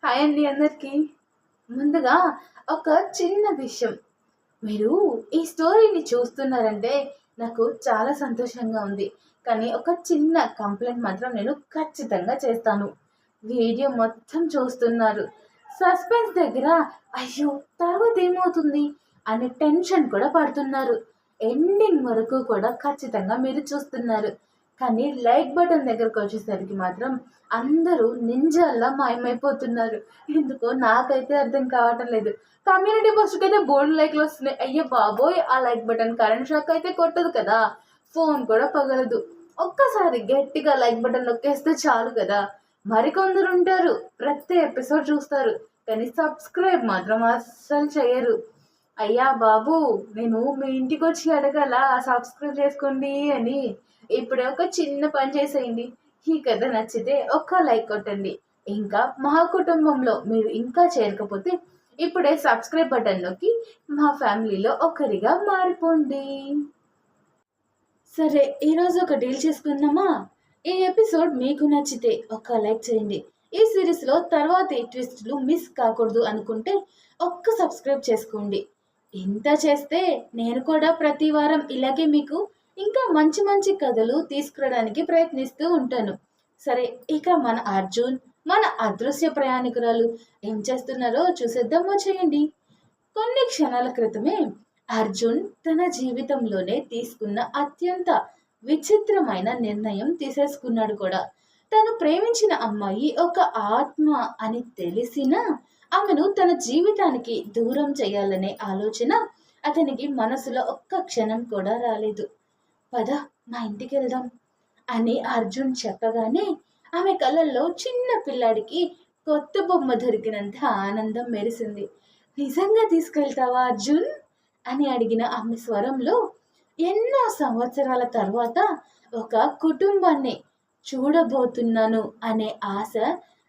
Hi అండి అందరికీ. ముందుగా ఒక చిన్న విషయం. మీరు ఈ స్టోరీని చూస్తున్నారంటే నాకు చాలా సంతోషంగా ఉంది. కానీ ఒక చిన్న కంప్లైంట్ మాత్రం నేను ఖచ్చితంగా చేస్తాను. వీడియో మొత్తం చూస్తున్నారు. సస్పెన్స్ దగ్గర అయ్యో! తర్వాత ఏమవుతుంది అనే టెన్షన్ కూడా పడుతున్నారు. ఎండింగ్ వరకు కూడా ఖచ్చితంగా మీరు చూస్తున్నారు. కానీ లైక్ బటన్ దగ్గరకొచ్చేసరికి మాత్రం అందరూ నింజాల్లా మాయమైపోతున్నారు. ఎందుకో నాకైతే అర్థం కావటం లేదు. కమ్యూనిటీ పోస్ట్‌కైతే బోలెడు లైక్‌లు వస్తున్నాయి. అయ్య బాబోయ్! ఆ లైక్ బటన్ కరెంట్ షాక్ అయితే కొట్టదు కదా! ఫోన్ కూడా పగలదు. ఒక్కసారి గట్టిగా లైక్ బటన్ నొక్కేస్తే చాలు కదా! మరికొందరుంటారు ప్రతి ఎపిసోడ్ చూస్తారు. కానీ సబ్స్క్రైబ్ మాత్రం అస్సలు చెయ్యరు. అయ్యా బాబు! నేను మీ ఇంటికొచ్చి అడగాలా సబ్స్క్రైబ్ చేసుకోండి అని. ఇప్పుడే ఒక చిన్న పని చేసేయండి. ఈ కథ నచ్చితే ఒక్క లైక్ కొట్టండి. ఇంకా మా కుటుంబంలో మీరు ఇంకా చేరకపోతే ఇప్పుడే సబ్స్క్రైబ్ బటన్ నొక్కి మా ఫ్యామిలీలో ఒకరిగా మారిపోండి. సరే, ఈరోజు ఒక డీల్ చేసుకుందామా? ఈ ఎపిసోడ్ మీకు నచ్చితే ఒక్క లైక్ చేయండి. ఈ సిరీస్లో తర్వాతి ట్విస్టులు మిస్ కాకూడదు అనుకుంటే ఒక్క సబ్స్క్రైబ్ చేసుకోండి. ఇంత చేస్తే నేను కూడా ప్రతి వారం ఇలాగే మీకు ఇంకా మంచి మంచి కథలు తీసుకురావడానికి ప్రయత్నిస్తూ ఉంటాను. సరే, ఇక మన అర్జున్, మన అదృశ్య ప్రయాణికురాలు ఏం చేస్తున్నారో చూసేద్దాం వచ్చేయండి. కొన్ని క్షణాల క్రితమే అర్జున్ తన జీవితంలోనే తీసుకున్న అత్యంత విచిత్రమైన నిర్ణయం తీసేసుకున్నాడు కూడా. తను ప్రేమించిన అమ్మాయి ఒక ఆత్మ అని తెలిసినా ఆమెను తన జీవితానికి దూరం చేయాలనే ఆలోచన అతనికి మనసులో ఒక్క క్షణం కూడా రాలేదు. పద, మా ఇంటికి వెళ్దాం అని అర్జున్ చెప్పగానే ఆమె కళ్ళల్లో చిన్న పిల్లాడికి కొత్త బొమ్మ దొరికినంత ఆనందం మెరిసింది. నిజంగా తీసుకెళ్తావా అర్జున్ అని అడిగిన ఆమె స్వరంలో ఎన్నో సంవత్సరాల తర్వాత ఒక కుటుంబాన్ని చూడబోతున్నాను అనే ఆశ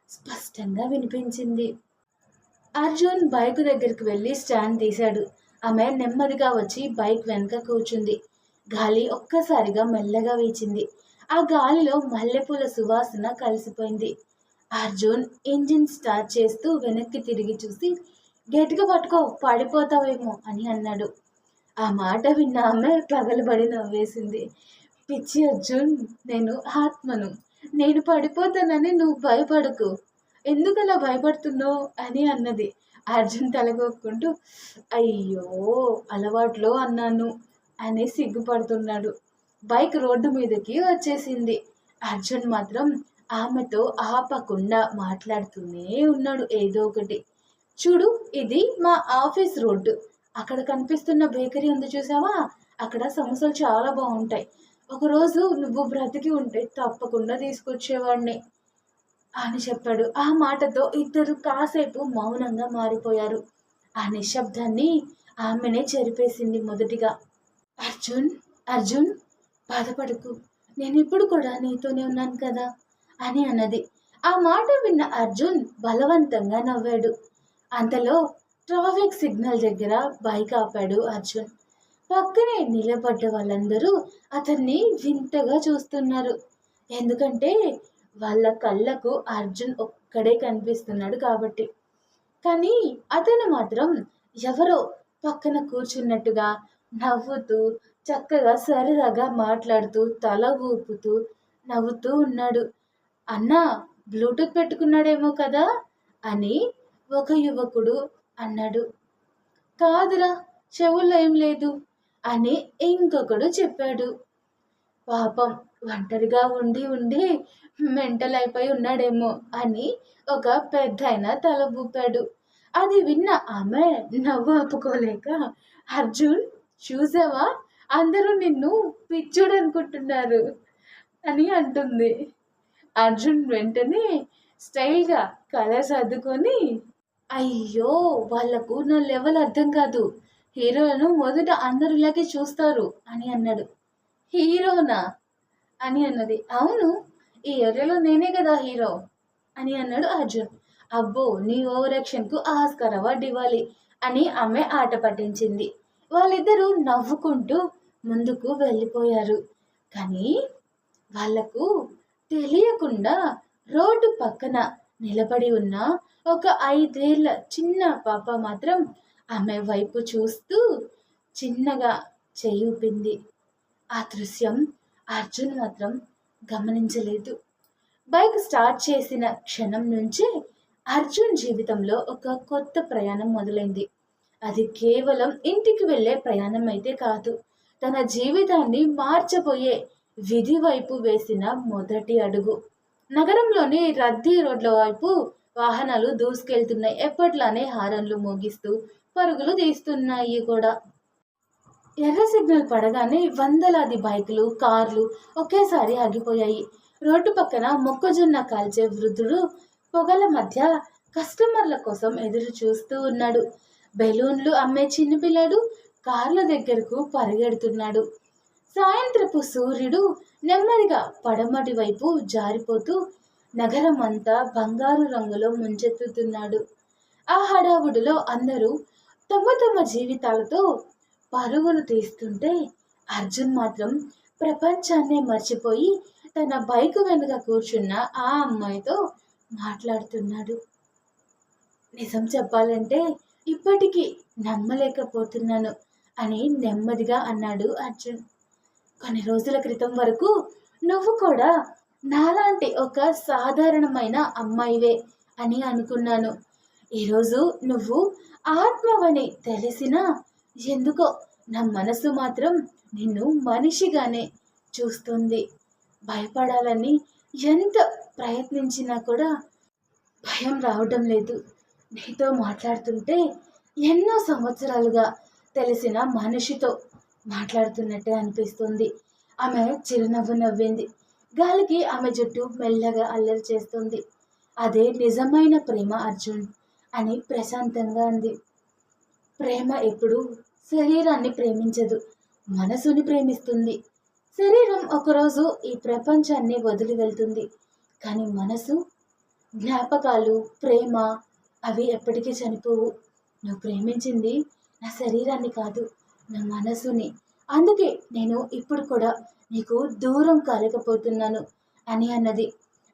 స్పష్టంగా వినిపించింది. అర్జున్ బైక్ దగ్గరికి వెళ్ళి స్టాండ్ తీశాడు. ఆమె నెమ్మదిగా వచ్చి బైక్ వెనుక కూర్చుంది. గాలి ఒక్కసారిగా మెల్లగా వీచింది. ఆ గాలిలో మల్లెపూల సువాసన కలిసిపోయింది. అర్జున్ ఇంజిన్ స్టార్ట్ చేస్తూ వెనక్కి తిరిగి చూసి, గట్టిగా పట్టుకో, పడిపోతావేమో అని అన్నాడు. ఆ మాట విన్న ఆమె పగలబడి నవ్వేసింది. పిచ్చి అర్జున్, నేను ఆత్మను. నేను పడిపోతానని నువ్వు భయపడకు. ఎందుకలా భయపడుతున్నావు అని అన్నది. అర్జున్ తలగొక్కుంటూ అయ్యో, అలవాట్లో అన్నాను అని సిగ్గుపడుతున్నాడు. బైక్ రోడ్డు మీదకి వచ్చేసింది. అర్జున్ మాత్రం ఆమెతో ఆపకుండా మాట్లాడుతూనే ఉన్నాడు ఏదో ఒకటి. చూడు, ఇది మా ఆఫీస్ రోడ్డు. అక్కడ కనిపిస్తున్న బేకరీ ఉంది చూసావా, అక్కడ సమోసాలు చాలా బాగుంటాయి. ఒకరోజు నువ్వు బ్రతికి ఉంటే తప్పకుండా తీసుకొచ్చేవాడిని అని చెప్పాడు. ఆ మాటతో ఇద్దరు కాసేపు మౌనంగా మారిపోయారు. ఆ నిశ్శబ్దాన్ని ఆమెనే చెరిపేసింది మొదటిగా. అర్జున్, అర్జున్, బాధపడకు, నేను ఇప్పుడు కూడా నీతోనే ఉన్నాను కదా అని అన్నది. ఆ మాట విన్న అర్జున్ బలవంతంగా నవ్వాడు. అంతలో ట్రాఫిక్ సిగ్నల్ దగ్గర బైక్ ఆపాడు అర్జున్. పక్కనే నిలబడ్డ వాళ్ళందరూ అతన్ని వింతగా చూస్తున్నారు. ఎందుకంటే వాళ్ళ కళ్ళకు అర్జున్ ఒక్కడే కనిపిస్తున్నాడు కాబట్టి. కానీ అతను మాత్రం ఎవరో పక్కన కూర్చున్నట్టుగా నవ్వుతూ, చక్కగా సరదాగా మాట్లాడుతూ, తల ఊపుతూ నవ్వుతూ ఉన్నాడు. అన్నా, బ్లూటూత్ పెట్టుకున్నాడేమో కదా అని ఒక యువకుడు అన్నాడు. కాదురా, చెవుల్లో ఏం లేదు అని ఇంకొకడు చెప్పాడు. పాపం, ఒంటరిగా ఉండి ఉండి మెంటల్ అయిపోయి ఉన్నాడేమో అని ఒక పెద్దాయన తల ఊపాడు. అది విన్న ఆమె నవ్వు ఆపుకోలేక, అర్జున్, చూసావా, అందరూ నిన్ను పిచ్చోడు అనుకుంటున్నారు అని అంటుంది. అర్జున్ వెంటనే స్టైల్గా కళ సర్దుకొని, అయ్యో, వాళ్ళకు నా లెవెల్ అర్థం కాదు. హీరోలను మొదట అందరు ఇలాగే చూస్తారు అని అన్నాడు. హీరోనా అని అన్నది. అవును, ఈ ఏరియాలో నేనే కదా హీరో అని అన్నాడు అర్జున్. అబ్బో, నీ ఓవర్ యాక్షన్కు ఆస్కార్ అవార్డు ఇవ్వాలి అని ఆమె ఆట పట్టించింది. వాళ్ళిద్దరూ నవ్వుకుంటూ ముందుకు వెళ్ళిపోయారు. కానీ వాళ్లకు తెలియకుండా రోడ్డు పక్కన నిలబడి ఉన్న ఒక 5 ఏళ్ల చిన్న పాప మాత్రం ఆమె వైపు చూస్తూ చిన్నగా చెయ్యి ఊపింది. ఆ దృశ్యం అర్జున్ మాత్రం గమనించలేదు. బైక్ స్టార్ట్ చేసిన క్షణం నుంచే అర్జున్ జీవితంలో ఒక కొత్త ప్రయాణం మొదలైంది. అది కేవలం ఇంటికి వెళ్ళే ప్రయాణం అయితే కాదు. తన జీవితాన్ని మార్చబోయే విధి వైపు వేసిన మొదటి అడుగు. నగరంలోని రద్దీ రోడ్ల వైపు వాహనాలు దూసుకెళ్తున్నాయి. ఎప్పట్లానే హారన్లు మోగిస్తూ పరుగులు తీస్తున్నాయి కూడా. ఎర్ర సిగ్నల్ పడగానే వందలాది బైకులు, కార్లు ఒకేసారి ఆగిపోయాయి. రోడ్డు పక్కన మొక్కజొన్న కాల్చే వృద్ధుడు పొగల మధ్య కస్టమర్ల కోసం ఎదురు చూస్తూ ఉన్నాడు. బెలూన్లు అమ్మే చిన్నపిల్లాడు కార్ల దగ్గరకు పరిగెడుతున్నాడు. సాయంత్రపు సూర్యుడు నెమ్మదిగా పడమటి వైపు జారిపోతూ నగరం అంతా బంగారు రంగులో ముంచెత్తుతున్నాడు. ఆ హడావుడిలో అందరూ తమ తమ జీవితాలతో పరుగులు తీస్తుంటే అర్జున్ మాత్రం ప్రపంచాన్నే మర్చిపోయి తన బైకు వెనుక కూర్చున్న ఆ అమ్మాయితో మాట్లాడుతున్నాడు. నిజం చెప్పాలంటే ఇప్పటికీ నమ్మలేకపోతున్నాను అని నెమ్మదిగా అన్నాడు అర్జున్. కొన్ని రోజుల క్రితం వరకు నువ్వు కూడా నాలాంటి ఒక సాధారణమైన అమ్మాయివే అని అనుకున్నాను. ఈరోజు నువ్వు ఆత్మవని తెలిసినా ఎందుకో నా మనసు మాత్రం నిన్ను మనిషిగానే చూస్తుంది. భయపడాలని ఎంత ప్రయత్నించినా కూడా భయం రావడం లేదు. నీతో మాట్లాడుతుంటే ఎన్నో సంవత్సరాలుగా తెలిసిన మనిషితో మాట్లాడుతున్నట్టే అనిపిస్తుంది. ఆమె చిరునవ్వు నవ్వింది. గాలికి ఆమె జుట్టు మెల్లగా అల్లరి చేస్తుంది. అదే నిజమైన ప్రేమ అర్జున్ అని ప్రశాంతంగా అంది. ప్రేమ ఎప్పుడు శరీరాన్ని ప్రేమించదు, మనసుని ప్రేమిస్తుంది. శరీరం ఒకరోజు ఈ ప్రపంచాన్ని వదిలి వెళ్తుంది, కానీ మనసు, జ్ఞాపకాలు, ప్రేమ అవి ఎప్పటికీ చనిపోవు. నువ్వు ప్రేమించింది నా శరీరాన్ని కాదు, నా మనసుని. అందుకే నేను ఇప్పుడు కూడా నీకు దూరం కాలేకపోతున్నాను అని అన్నది.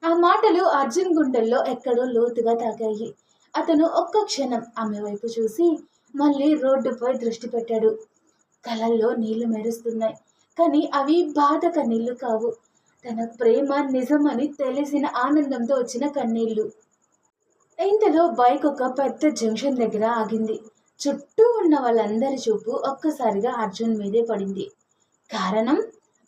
ఆ మాటలు అర్జున్ గుండెల్లో ఎక్కడో లోతుగా తాకాయి. అతను ఒక్క క్షణం ఆమె వైపు చూసి మళ్ళీ రోడ్డుపై దృష్టి పెట్టాడు. కళ్ళల్లో నీళ్లు మెరుస్తున్నాయి, కానీ అవి బాధ కన్నీళ్లు కావు. తన ప్రేమ నిజమని తెలిసిన ఆనందంతో వచ్చిన కన్నీళ్లు. ఇంతలో బైక్ ఒక పెద్ద జంక్షన్ దగ్గర ఆగింది. చుట్టూ ఉన్న వాళ్ళందరి చూపు ఒక్కసారిగా అర్జున్ మీదే పడింది. కారణం,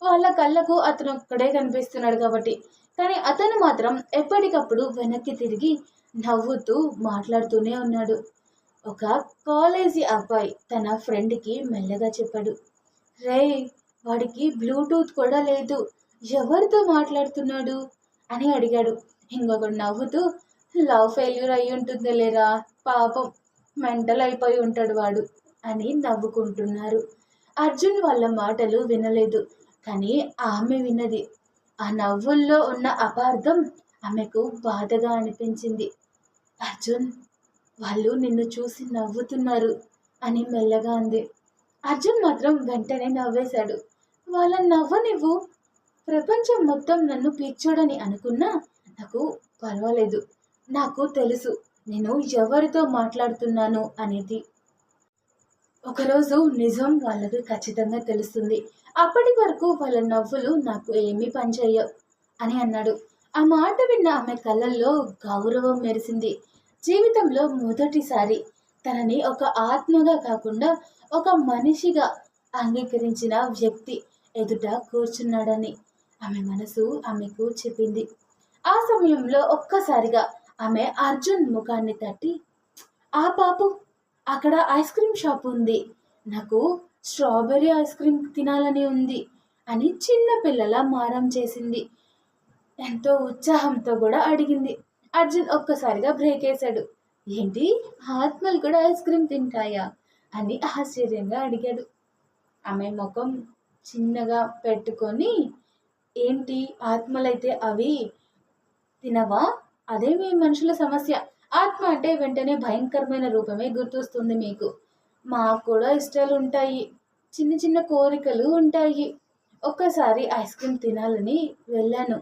వాళ్ళ కళ్ళకు అతను ఒక్కడే కనిపిస్తున్నాడు కాబట్టి. కానీ అతను మాత్రం ఎప్పటికప్పుడు వెనక్కి తిరిగి నవ్వుతూ మాట్లాడుతూనే ఉన్నాడు. ఒక కాలేజీ అబ్బాయి తన ఫ్రెండ్కి మెల్లగా చెప్పాడు, రే, వాడికి బ్లూటూత్ కూడా లేదు, ఎవరితో మాట్లాడుతున్నాడు అని అడిగాడు. ఇంకొకడు నవ్వుతూ, లవ్ ఫెయిల్యూర్ అయి ఉంటుంది లేరా, పాపం మెంటల్ అయిపోయి ఉంటాడు వాడు అని నవ్వుకుంటున్నారు. అర్జున్ వాళ్ళ మాటలు వినలేదు, కానీ ఆమె విన్నది. ఆ నవ్వుల్లో ఉన్న అపార్థం ఆమెకు బాధగా అనిపించింది. అర్జున్, వాళ్ళు నిన్ను చూసి నవ్వుతున్నారు అని మెల్లగా అంది. అర్జున్ మాత్రం వెంటనే నవ్వేశాడు. వాళ్ళ నవ్వనివ్వు, ప్రపంచం మొత్తం నన్ను పీల్చోడని అనుకున్నా నాకు పర్వాలేదు. నాకు తెలుసు నేను ఎవరితో మాట్లాడుతున్నాను అనేది. ఒకరోజు నిజం వాళ్ళకి ఖచ్చితంగా తెలుస్తుంది. అప్పటి వరకు వాళ్ళ నవ్వులు నాకు ఏమీ పనిచేయవు అని అన్నాడు. ఆ మాట విన్న ఆమె కళ్ళల్లో గౌరవం మెరిసింది. జీవితంలో మొదటిసారి తనని ఒక ఆత్మగా కాకుండా ఒక మనిషిగా అంగీకరించిన వ్యక్తి ఎదుట కూర్చున్నాడని ఆమె మనసు ఆమెకు చెప్పింది. ఆ సమయంలో ఒక్కసారిగా ఆమె అర్జున్ ముఖాన్ని తట్టి, ఆ పాపు, అక్కడ ఐస్ క్రీమ్ షాప్ ఉంది, నాకు స్ట్రాబెర్రీ ఐస్ క్రీమ్ తినాలని ఉంది అని చిన్న పిల్లల మారం చేసింది. ఎంతో ఉత్సాహంతో కూడా అడిగింది. అర్జున్ ఒక్కసారిగా బ్రేక్ వేశాడు. ఏంటి, ఆత్మలు కూడా ఐస్ క్రీమ్ తింటాయా అని ఆశ్చర్యంగా అడిగాడు. ఆమె ముఖం చిన్నగా పెట్టుకొని, ఏంటి ఆత్మలైతే అవి తినవా, అదే మీ మనుషుల సమస్య. ఆత్మ అంటే వెంటనే భయంకరమైన రూపమే గుర్తొస్తుంది మీకు. మాకు కూడా ఇష్టాలు ఉంటాయి, చిన్న చిన్న కోరికలు ఉంటాయి. ఒక్కసారి ఐస్ క్రీమ్ తినాలని వెళ్ళాను,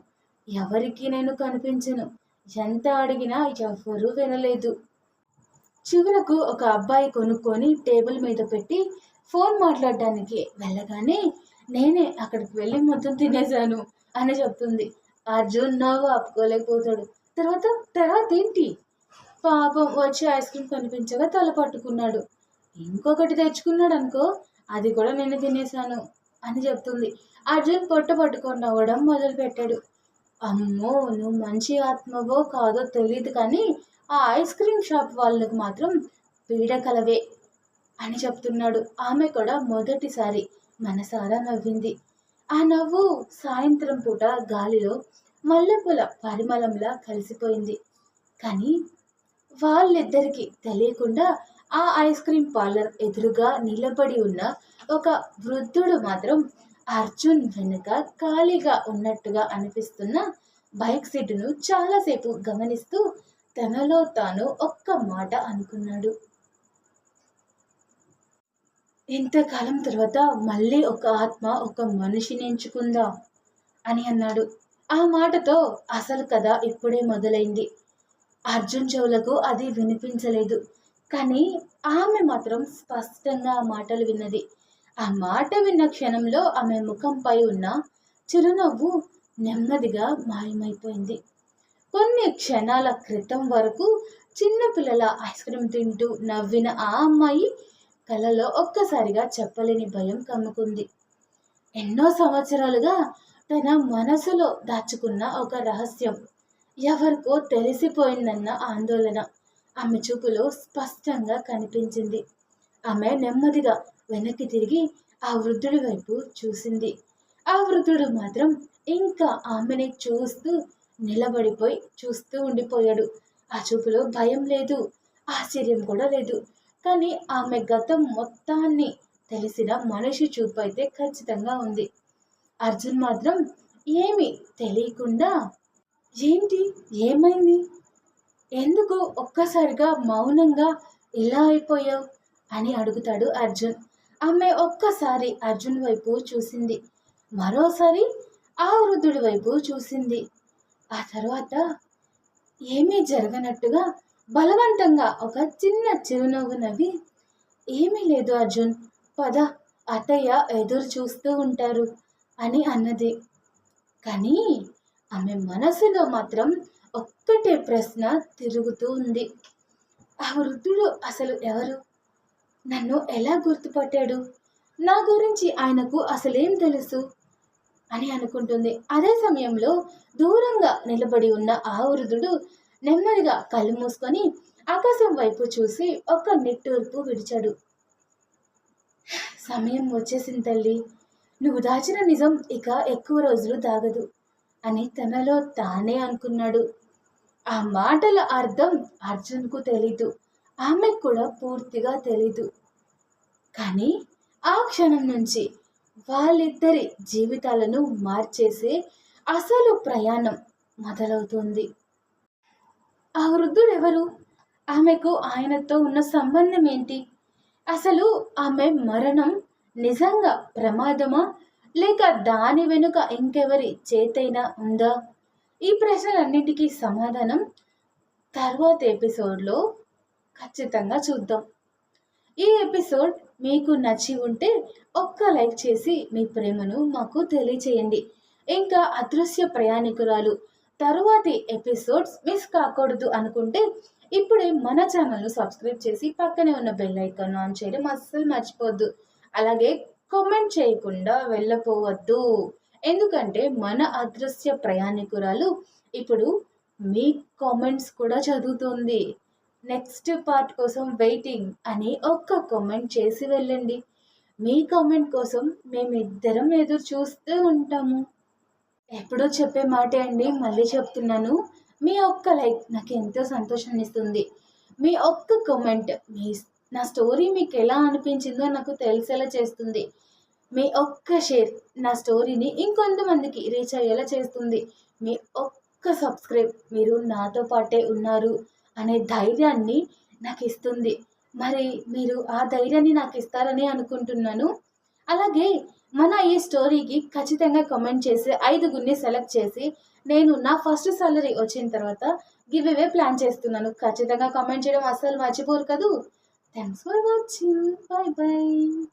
ఎవరికి నేను కనిపించను, ఎంత అడిగినా ఎవ్వరూ వినలేదు. చివరకు ఒక అబ్బాయి కొనుక్కొని టేబుల్ మీద పెట్టి ఫోన్ మాట్లాడడానికి వెళ్ళగానే నేనే అక్కడికి వెళ్ళి మొత్తం తినేశాను అని చెప్తుంది. అర్జున్ నవ్వు ఆపుకోలేకపోతాడు. తర్వాత తర్వాత ఏంటి? పాపం వచ్చి ఐస్ క్రీమ్ కనిపించగా తల పట్టుకున్నాడు. ఇంకొకటి తెచ్చుకున్నాడు అనుకో, అది కూడా నేను తినేశాను అని చెప్తుంది. అర్జున్ పొట్ట పట్టుకొని నవ్వడం మొదలు పెట్టాడు. అమ్మో, నువ్వు మంచి ఆత్మవో కాదో తెలియదు కానీ ఆ ఐస్ క్రీమ్ షాప్ వాళ్ళకు మాత్రం పీడకలవే అని చెప్తున్నాడు. ఆమె కూడా మొదటిసారి మనసారా నవ్వింది. ఆ నవ్వు సాయంత్రం పూట గాలిలో మల్లెపూల పరిమళంలా కలిసిపోయింది. కానీ వాళ్ళిద్దరికీ తెలియకుండా ఆ ఐస్ క్రీమ్ పార్లర్ ఎదురుగా నిలబడి ఉన్న ఒక వృద్ధుడు మాత్రం అర్జున్ వెనుక ఖాళీగా ఉన్నట్టుగా అనిపిస్తున్న బైక్ సీటును చాలాసేపు గమనిస్తూ తనలో తాను ఒక్క మాట అనుకున్నాడు. ఇంతకాలం తర్వాత మళ్ళీ ఒక ఆత్మ ఒక మనిషిని ఎంచుకుందా అని అన్నాడు. ఆ మాటతో అసలు కథ ఇప్పుడే మొదలైంది. అర్జున్ చెవులకు అది వినిపించలేదు. కానీ ఆమె మాత్రం స్పష్టంగా ఆ మాటలు విన్నది. ఆ మాట విన్న క్షణంలో ఆమె ముఖంపై ఉన్న చిరునవ్వు నెమ్మదిగా మాయమైపోయింది. కొన్ని క్షణాల క్రితం వరకు చిన్నపిల్లల ఐస్ క్రీమ్ తింటూ నవ్విన ఆ అమ్మాయి కలలో ఒక్కసారిగా చెప్పలేని భయం కమ్ముకుంది. ఎన్నో సంవత్సరాలుగా తన మనసులో దాచుకున్న ఒక రహస్యం ఎవరికో తెలిసిపోయిందన్న ఆందోళన ఆమె చూపులో స్పష్టంగా కనిపించింది. ఆమె నెమ్మదిగా వెనక్కి తిరిగి ఆ వృద్ధుడి వైపు చూసింది. ఆ వృద్ధుడు మాత్రం ఇంకా ఆమెని చూస్తూ ఉండిపోయాడు. ఆ చూపులో భయం లేదు, ఆశ్చర్యం కూడా లేదు. కానీ ఆమె గతం మొత్తాన్ని తెలిసిన మనిషి చూపు అయితే ఖచ్చితంగా ఉంది. అర్జున్ మాత్రం ఏమీ తెలియకుండా, ఏంటి, ఏమైంది, ఎందుకు ఒక్కసారిగా మౌనంగా ఇలా అయిపోయావు అని అడుగుతాడు అర్జున్. ఆమె ఒక్కసారి అర్జున్ వైపు చూసింది, మరోసారి ఆ వృద్ధుడి వైపు చూసింది. ఆ తర్వాత ఏమీ జరగనట్టుగా బలవంతంగా ఒక చిన్న చిరునవ్వు నవ్వి, ఏమీ లేదు అర్జున్, పద, అత్తయ్య ఎదురు చూస్తూ ఉంటారు అని అన్నది. కానీ ఆమె మనసులో మాత్రం ఒక్కటే ప్రశ్న తిరుగుతూ ఉంది. ఆ వృద్ధుడు అసలు ఎవరు? నన్ను ఎలా గుర్తుపట్టాడు? నా గురించి ఆయనకు అసలేం తెలుసు అని అనుకుంటుంది. అదే సమయంలో దూరంగా నిలబడి ఉన్న ఆ వృద్ధుడు నెమ్మదిగా కళ్ళు మూసుకొని ఆకాశం వైపు చూసి ఒక నిట్టూర్పు విడిచాడు. సమయం వచ్చేసింది తల్లి, నువ్వు దాచిన నిజం ఇక ఎక్కువ రోజులు దాగదు అని తనలో తానే అనుకున్నాడు. ఆ మాటల అర్థం అర్జున్కు తెలీదు, ఆమెకు కూడా పూర్తిగా తెలీదు. కానీ ఆ క్షణం నుంచి వాళ్ళిద్దరి జీవితాలను మార్చేసే అసలు ప్రయాణం మొదలవుతుంది. ఆ వృద్ధుడు ఎవరు? ఆమెకు ఆయనతో ఉన్న సంబంధం ఏంటి? అసలు ఆమె మరణం నిజంగా ప్రమాదమా, లేక దాని వెనుక ఇంకెవరి చేతైనా ఉందా? ఈ ప్రశ్నలన్నిటికీ సమాధానం తర్వాత ఎపిసోడ్లో ఖచ్చితంగా చూద్దాం. ఈ ఎపిసోడ్ మీకు నచ్చి ఉంటే ఒక్క లైక్ చేసి మీ ప్రేమను మాకు తెలియచేయండి. ఇంకా అదృశ్య ప్రయాణికురాలు తరువాతి ఎపిసోడ్స్ మిస్ కాకూడదు అనుకుంటే ఇప్పుడే మన ఛానల్ను సబ్స్క్రైబ్ చేసి పక్కనే ఉన్న బెల్ ఐకాన్ ఆన్ చేయడం అస్సలు మర్చిపోవద్దు. అలాగే కామెంట్ చేయకుండా వెళ్ళపోవద్దు, ఎందుకంటే మన అదృశ్య ప్రయాణికురాలు ఇప్పుడు మీ కామెంట్స్ కూడా చదువుతుంది. నెక్స్ట్ పార్ట్ కోసం వెయిటింగ్ అని ఒక్క కామెంట్ చేసి వెళ్ళండి. మీ కామెంట్ కోసం మేమిద్దరం ఎదురు చూస్తూ ఉంటాము. ఎప్పుడో చెప్పే మాటే అండి, మళ్ళీ చెప్తున్నాను, మీ ఒక్క లైక్ నాకు ఎంతో సంతోషాన్ని ఇస్తుంది. మీ ఒక్క కామెంట్ నా స్టోరీ మీకు ఎలా అనిపించిందో నాకు తెలిసేలా చేస్తుంది. మీ ఒక్క షేర్ నా స్టోరీని ఇంకొంతమందికి రీచ్ అయ్యేలా చేస్తుంది. మీ ఒక్క సబ్స్క్రైబ్ మీరు నాతో పాటే ఉన్నారు అనే ధైర్యాన్ని నాకు ఇస్తుంది. మరి మీరు ఆ ధైర్యాన్ని నాకు ఇస్తారని అనుకుంటున్నాను. అలాగే మన ఈ స్టోరీకి ఖచ్చితంగా కామెంట్ చేసి 5గురిని సెలెక్ట్ చేసి నేను నా ఫస్ట్ సాలరీ వచ్చిన తర్వాత గివ్ అవే ప్లాన్ చేస్తున్నాను. ఖచ్చితంగా కామెంట్ చేయడం అస్సలు మర్చిపోరు కదూ. Thanks for watching. By by.